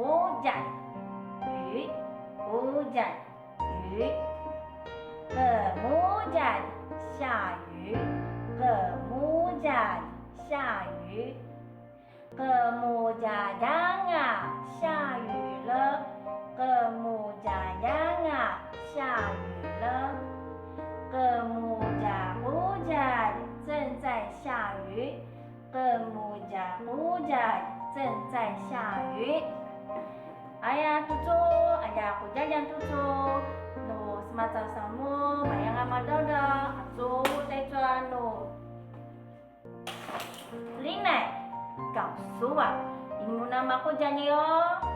hujan,雨 hujan, 雨 kemudian 下雨 kemudian 下雨 kemudian 下雨了 kemudian 下雨了 kemudian hujan 正在下雨 kemudian hujan 正在下雨 Ayah tutup, ayah aku jajan tutup. Nu semata samu, mayang amadoda, azu在转nu. 林奶告诉我，你们那么会讲的哦。